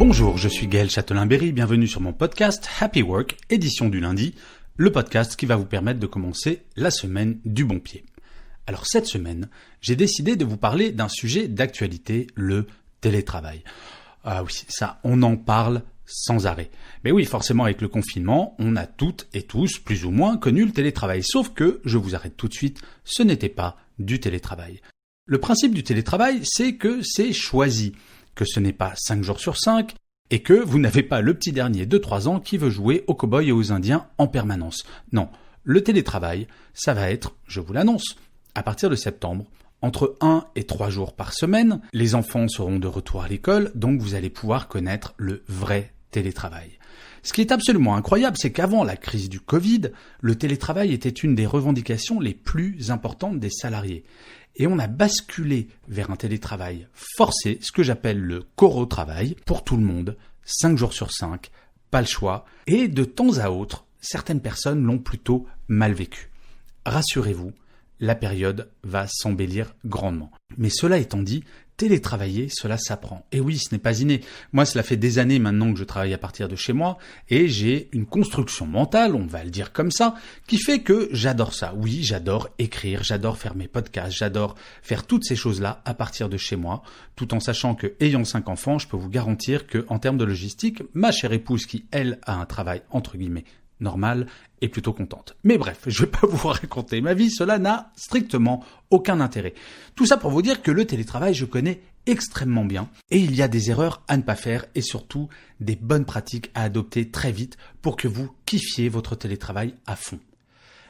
Bonjour, je suis Gaël Châtelain-Berry, bienvenue sur mon podcast Happy Work, édition du lundi, le podcast qui va vous permettre de commencer la semaine du bon pied. Alors cette semaine, j'ai décidé de vous parler d'un sujet d'actualité, le télétravail. Ah oui, ça, on en parle sans arrêt. Mais oui, forcément avec le confinement, on a toutes et tous, plus ou moins, connu le télétravail. Sauf que, je vous arrête tout de suite, ce n'était pas du télétravail. Le principe du télétravail, c'est que c'est choisi, que ce n'est pas 5 jours sur 5, et que vous n'avez pas le petit dernier de 3 ans qui veut jouer aux cow-boys et aux indiens en permanence. Non, le télétravail, ça va être, je vous l'annonce, à partir de septembre, entre 1 et 3 jours par semaine, les enfants seront de retour à l'école, donc vous allez pouvoir connaître le vrai télétravail. Ce qui est absolument incroyable, c'est qu'avant la crise du Covid, le télétravail était une des revendications les plus importantes des salariés. Et on a basculé vers un télétravail forcé, ce que j'appelle le coro-travail, pour tout le monde, 5 jours sur 5, pas le choix. Et de temps à autre, certaines personnes l'ont plutôt mal vécu. Rassurez-vous, la période va s'embellir grandement. Mais cela étant dit, télétravailler, cela s'apprend. Et oui, ce n'est pas inné. Moi, cela fait des années maintenant que je travaille à partir de chez moi et j'ai une construction mentale, on va le dire comme ça, qui fait que j'adore ça. Oui, j'adore écrire, j'adore faire mes podcasts, j'adore faire toutes ces choses-là à partir de chez moi, tout en sachant que, ayant 5 enfants, je peux vous garantir que, en termes de logistique, ma chère épouse qui, elle, a un travail, entre guillemets, normal, est plutôt contente. Mais bref, je vais pas vous raconter ma vie, cela n'a strictement aucun intérêt. Tout ça pour vous dire que le télétravail, je connais extrêmement bien et il y a des erreurs à ne pas faire et surtout des bonnes pratiques à adopter très vite pour que vous kiffiez votre télétravail à fond.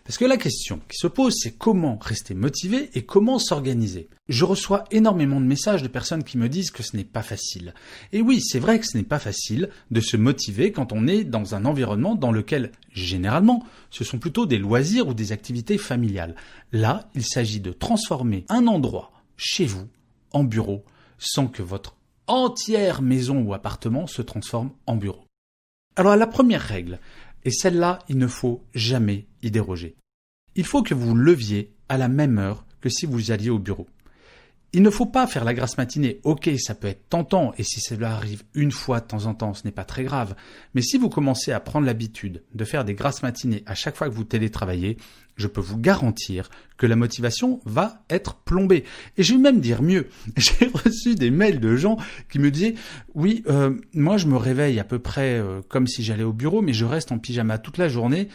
Parce que la question qui se pose, c'est comment rester motivé et comment s'organiser. Je reçois énormément de messages de personnes qui me disent que ce n'est pas facile. Et oui, c'est vrai que ce n'est pas facile de se motiver quand on est dans un environnement dans lequel, généralement, ce sont plutôt des loisirs ou des activités familiales. Là, il s'agit de transformer un endroit chez vous en bureau sans que votre entière maison ou appartement se transforme en bureau. Alors la première règle, et celle-là, il ne faut jamais y déroger. Il faut que vous leviez à la même heure que si vous alliez au bureau. Il ne faut pas faire la grasse matinée. Ok, ça peut être tentant, et si cela arrive une fois de temps en temps, ce n'est pas très grave. Mais si vous commencez à prendre l'habitude de faire des grasses matinées à chaque fois que vous télétravaillez, je peux vous garantir que la motivation va être plombée. Et je vais même dire mieux. J'ai reçu des mails de gens qui me disaient « Oui, moi je me réveille à peu près comme si j'allais au bureau, mais je reste en pyjama toute la journée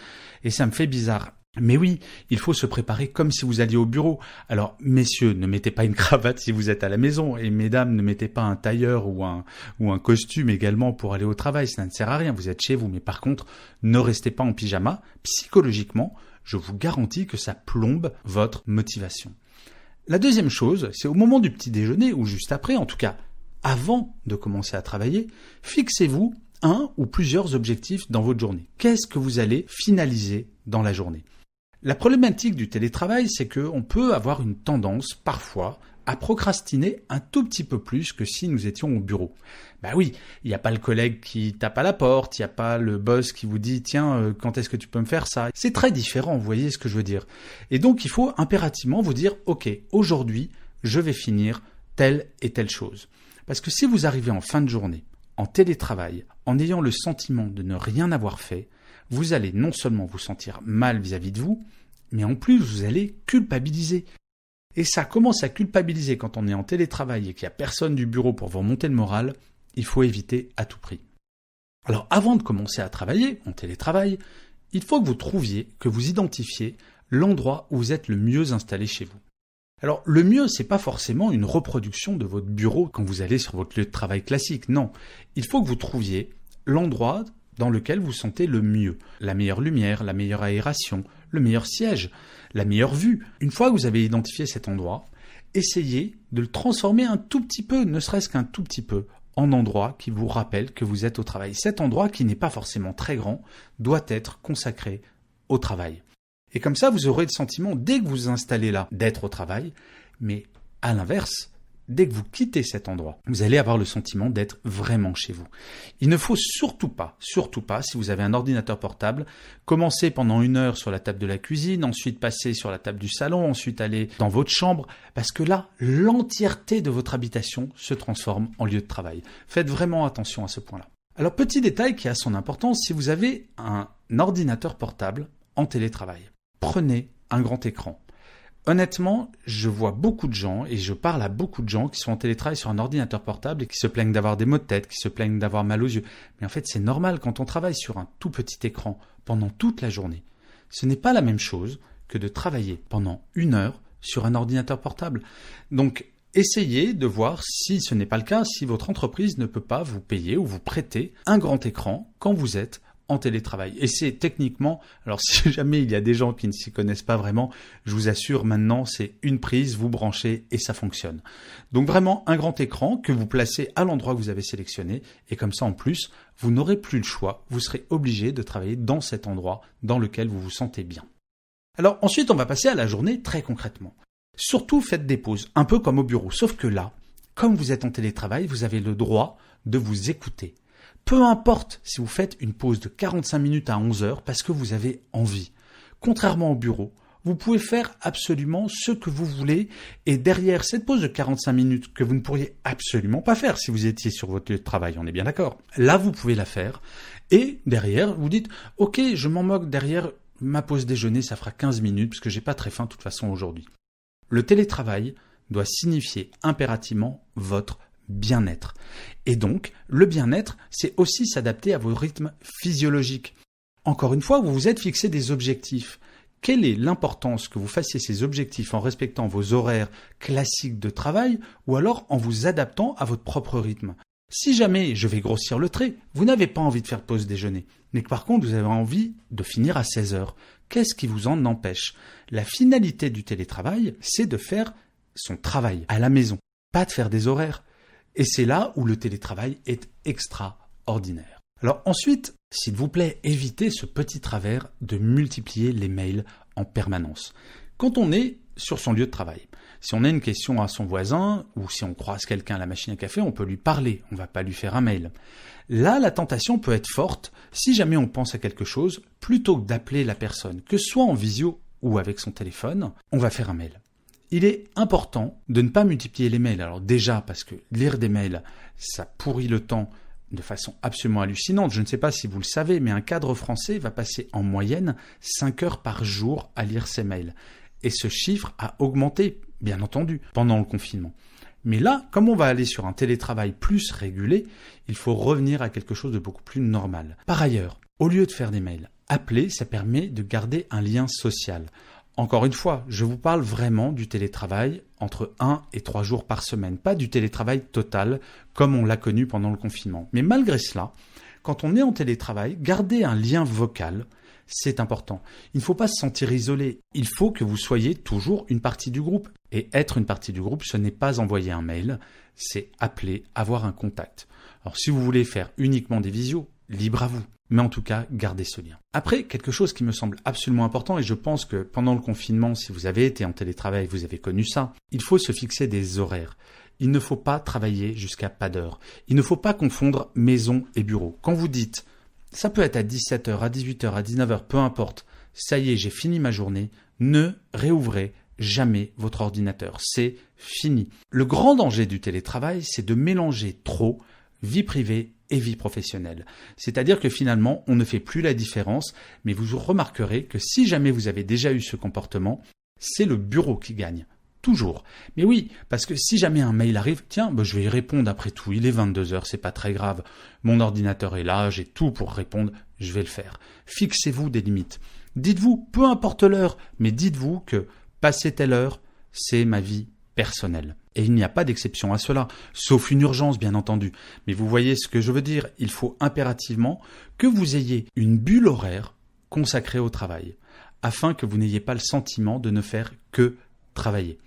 et ça me fait bizarre. » Mais oui, il faut se préparer comme si vous alliez au bureau. Alors, messieurs, ne mettez pas une cravate si vous êtes à la maison. Et mesdames, ne mettez pas un tailleur ou un costume également pour aller au travail. Ça ne sert à rien, vous êtes chez vous. Mais par contre, ne restez pas en pyjama. Psychologiquement, je vous garantis que ça plombe votre motivation. La deuxième chose, c'est au moment du petit déjeuner, ou juste après, en tout cas, avant de commencer à travailler, fixez-vous un ou plusieurs objectifs dans votre journée. Qu'est-ce que vous allez finaliser dans la journée ? La problématique du télétravail, c'est qu'on peut avoir une tendance, parfois, à procrastiner un tout petit peu plus que si nous étions au bureau. Bah oui, il n'y a pas le collègue qui tape à la porte, il n'y a pas le boss qui vous dit « Tiens, quand est-ce que tu peux me faire ça ?» C'est très différent, vous voyez ce que je veux dire. Et donc, il faut impérativement vous dire « Ok, aujourd'hui, je vais finir telle et telle chose. » Parce que si vous arrivez en fin de journée, en télétravail, en ayant le sentiment de ne rien avoir fait, vous allez non seulement vous sentir mal vis-à-vis de vous, mais en plus vous allez culpabiliser. Et ça commence à culpabiliser quand on est en télétravail et qu'il n'y a personne du bureau pour vous remonter le moral, il faut éviter à tout prix. Alors avant de commencer à travailler en télétravail, il faut que vous identifiez l'endroit où vous êtes le mieux installé chez vous. Alors le mieux, c'est pas forcément une reproduction de votre bureau quand vous allez sur votre lieu de travail classique, non. Il faut que vous trouviez l'endroit dans lequel vous sentez le mieux. La meilleure lumière, la meilleure aération, le meilleur siège, la meilleure vue. Une fois que vous avez identifié cet endroit, essayez de le transformer un tout petit peu, ne serait-ce qu'un tout petit peu, en endroit qui vous rappelle que vous êtes au travail. Cet endroit, qui n'est pas forcément très grand, doit être consacré au travail. Et comme ça, vous aurez le sentiment, dès que vous vous installez là, d'être au travail, mais à l'inverse, dès que vous quittez cet endroit, vous allez avoir le sentiment d'être vraiment chez vous. Il ne faut surtout pas, si vous avez un ordinateur portable, commencer pendant 1 heure sur la table de la cuisine, ensuite passer sur la table du salon, ensuite aller dans votre chambre, parce que là, l'entièreté de votre habitation se transforme en lieu de travail. Faites vraiment attention à ce point-là. Alors, petit détail qui a son importance, si vous avez un ordinateur portable en télétravail, prenez un grand écran. Honnêtement, je vois beaucoup de gens et je parle à beaucoup de gens qui sont en télétravail sur un ordinateur portable et qui se plaignent d'avoir des maux de tête, qui se plaignent d'avoir mal aux yeux. Mais en fait, c'est normal quand on travaille sur un tout petit écran pendant toute la journée. Ce n'est pas la même chose que de travailler pendant 1 heure sur un ordinateur portable. Donc, essayez de voir si ce n'est pas le cas, si votre entreprise ne peut pas vous payer ou vous prêter un grand écran quand vous êtes en télétravail. Et c'est techniquement, alors si jamais il y a des gens qui ne s'y connaissent pas vraiment, je vous assure maintenant c'est une prise, vous branchez et ça fonctionne. Donc vraiment un grand écran que vous placez à l'endroit que vous avez sélectionné et comme ça en plus, vous n'aurez plus le choix, vous serez obligé de travailler dans cet endroit dans lequel vous vous sentez bien. Alors ensuite on va passer à la journée très concrètement. Surtout faites des pauses, un peu comme au bureau, sauf que là, comme vous êtes en télétravail, vous avez le droit de vous écouter. Peu importe si vous faites une pause de 45 minutes à 11 heures parce que vous avez envie. Contrairement au bureau, vous pouvez faire absolument ce que vous voulez et derrière cette pause de 45 minutes que vous ne pourriez absolument pas faire si vous étiez sur votre lieu de travail, on est bien d'accord. Là, vous pouvez la faire et derrière, vous dites « Ok, je m'en moque, derrière ma pause déjeuner, ça fera 15 minutes parce que j'ai pas très faim de toute façon aujourd'hui. » Le télétravail doit signifier impérativement votre bien-être. Et donc, le bien-être, c'est aussi s'adapter à vos rythmes physiologiques. Encore une fois, vous vous êtes fixé des objectifs. Quelle est l'importance que vous fassiez ces objectifs en respectant vos horaires classiques de travail ou alors en vous adaptant à votre propre rythme? Si jamais, je vais grossir le trait, vous n'avez pas envie de faire pause déjeuner, mais que par contre vous avez envie de finir à 16 heures, qu'est-ce qui vous en empêche? La finalité du télétravail, c'est de faire son travail à la maison, pas de faire des horaires. Et c'est là où le télétravail est extraordinaire. Alors ensuite, s'il vous plaît, évitez ce petit travers de multiplier les mails en permanence. Quand on est sur son lieu de travail, si on a une question à son voisin ou si on croise quelqu'un à la machine à café, on peut lui parler, on ne va pas lui faire un mail. Là, la tentation peut être forte si jamais on pense à quelque chose, plutôt que d'appeler la personne, que ce soit en visio ou avec son téléphone, on va faire un mail. Il est important de ne pas multiplier les mails. Alors déjà, parce que lire des mails, ça pourrit le temps de façon absolument hallucinante. Je ne sais pas si vous le savez, mais un cadre français va passer en moyenne 5 heures par jour à lire ses mails. Et ce chiffre a augmenté, bien entendu, pendant le confinement. Mais là, comme on va aller sur un télétravail plus régulé, il faut revenir à quelque chose de beaucoup plus normal. Par ailleurs, au lieu de faire des mails, appeler, ça permet de garder un lien social. Encore une fois, je vous parle vraiment du télétravail entre 1 et 3 jours par semaine, pas du télétravail total comme on l'a connu pendant le confinement. Mais malgré cela, quand on est en télétravail, garder un lien vocal, c'est important. Il ne faut pas se sentir isolé. Il faut que vous soyez toujours une partie du groupe. Et être une partie du groupe, ce n'est pas envoyer un mail, c'est appeler, avoir un contact. Alors si vous voulez faire uniquement des visios, libre à vous. Mais en tout cas, gardez ce lien. Après, quelque chose qui me semble absolument important, et je pense que pendant le confinement, si vous avez été en télétravail, vous avez connu ça, il faut se fixer des horaires. Il ne faut pas travailler jusqu'à pas d'heure. Il ne faut pas confondre maison et bureau. Quand vous dites, ça peut être à 17h, à 18h, à 19h, peu importe, ça y est, j'ai fini ma journée, ne réouvrez jamais votre ordinateur. C'est fini. Le grand danger du télétravail, c'est de mélanger trop vie privée et vie professionnelle. C'est-à-dire que finalement, on ne fait plus la différence, mais vous remarquerez que si jamais vous avez déjà eu ce comportement, c'est le bureau qui gagne. Toujours. Mais oui, parce que si jamais un mail arrive, tiens, je vais y répondre après tout, il est 22h, c'est pas très grave. Mon ordinateur est là, j'ai tout pour répondre, je vais le faire. Fixez-vous des limites. Dites-vous, peu importe l'heure, mais dites-vous que passer telle heure, c'est ma vie personnelle. Et il n'y a pas d'exception à cela, sauf une urgence bien entendu. Mais vous voyez ce que je veux dire, il faut impérativement que vous ayez une bulle horaire consacrée au travail, afin que vous n'ayez pas le sentiment de ne faire que travailler.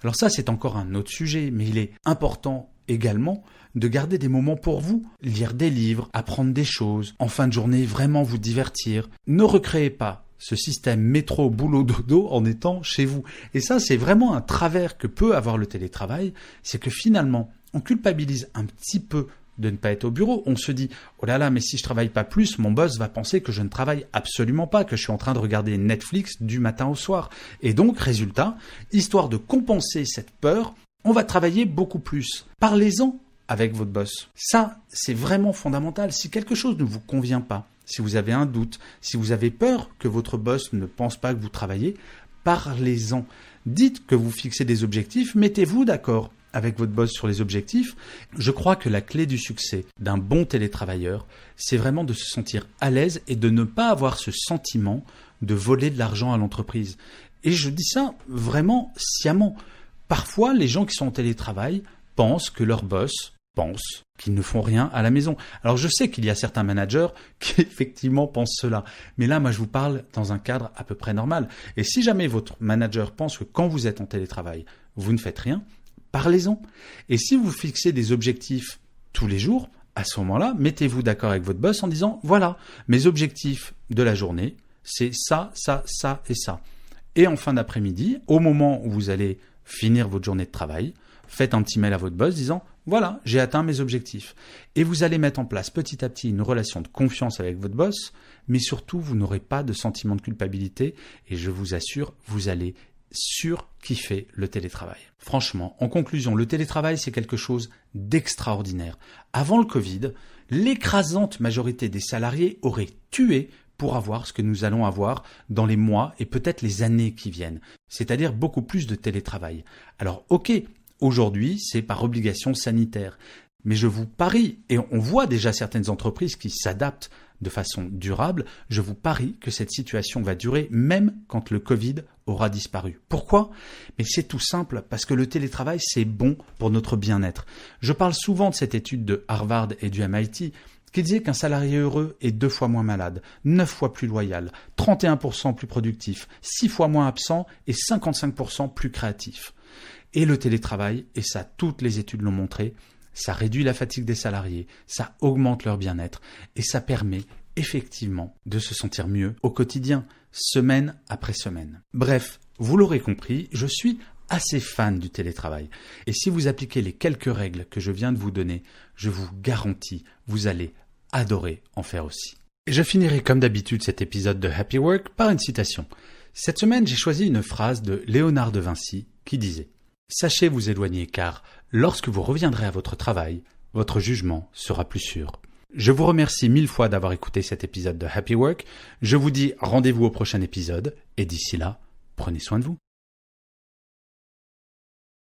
Alors ça, c'est encore un autre sujet, mais il est important également de garder des moments pour vous, lire des livres, apprendre des choses, en fin de journée vraiment vous divertir. Ne recréez pas ce système métro boulot dodo en étant chez vous. Et ça, c'est vraiment un travers que peut avoir le télétravail, c'est que finalement, on culpabilise un petit peu de ne pas être au bureau. On se dit « Oh là là, mais si je travaille pas plus, mon boss va penser que je ne travaille absolument pas, que je suis en train de regarder Netflix du matin au soir. » Et donc, résultat, histoire de compenser cette peur, on va travailler beaucoup plus. Parlez-en avec votre boss. Ça, c'est vraiment fondamental. Si quelque chose ne vous convient pas, si vous avez un doute, si vous avez peur que votre boss ne pense pas que vous travaillez, parlez-en. Dites que vous fixez des objectifs, mettez-vous d'accord avec votre boss sur les objectifs. Je crois que la clé du succès d'un bon télétravailleur, c'est vraiment de se sentir à l'aise et de ne pas avoir ce sentiment de voler de l'argent à l'entreprise. Et je dis ça vraiment sciemment. Parfois, les gens qui sont en télétravail pensent que leur boss pense qu'ils ne font rien à la maison. Alors je sais qu'il y a certains managers qui effectivement pensent cela, mais là moi je vous parle dans un cadre à peu près normal. Et si jamais votre manager pense que quand vous êtes en télétravail, vous ne faites rien, parlez-en. Et si vous fixez des objectifs tous les jours, à ce moment-là, mettez-vous d'accord avec votre boss en disant « Voilà, mes objectifs de la journée, c'est ça, ça, ça et ça. » Et en fin d'après-midi, au moment où vous allez finir votre journée de travail, faites un petit mail à votre boss disant « Voilà, j'ai atteint mes objectifs. » Et vous allez mettre en place petit à petit une relation de confiance avec votre boss, mais surtout, vous n'aurez pas de sentiment de culpabilité et je vous assure, vous allez surkiffer le télétravail. Franchement, en conclusion, le télétravail, c'est quelque chose d'extraordinaire. Avant le Covid, l'écrasante majorité des salariés auraient tué pour avoir ce que nous allons avoir dans les mois et peut-être les années qui viennent, c'est-à-dire beaucoup plus de télétravail. Alors ok, aujourd'hui, c'est par obligation sanitaire, mais je vous parie, et on voit déjà certaines entreprises qui s'adaptent de façon durable, je vous parie que cette situation va durer même quand le Covid aura disparu. Pourquoi ? Mais c'est tout simple, parce que le télétravail, c'est bon pour notre bien-être. Je parle souvent de cette étude de Harvard et du MIT qui disait qu'un salarié heureux est 2 fois moins malade, 9 fois plus loyal, 31% plus productif, 6 fois moins absent et 55% plus créatif. Et le télétravail, et ça toutes les études l'ont montré, ça réduit la fatigue des salariés, ça augmente leur bien-être et ça permet effectivement de se sentir mieux au quotidien, semaine après semaine. Bref, vous l'aurez compris, je suis assez fan du télétravail. Et si vous appliquez les quelques règles que je viens de vous donner, je vous garantis, vous allez adorer en faire aussi. Et je finirai comme d'habitude cet épisode de Happy Work par une citation. Cette semaine, j'ai choisi une phrase de Léonard de Vinci qui disait « Sachez vous éloigner car, lorsque vous reviendrez à votre travail, votre jugement sera plus sûr. » Je vous remercie 1000 fois d'avoir écouté cet épisode de Happy Work. Je vous dis rendez-vous au prochain épisode et d'ici là, prenez soin de vous.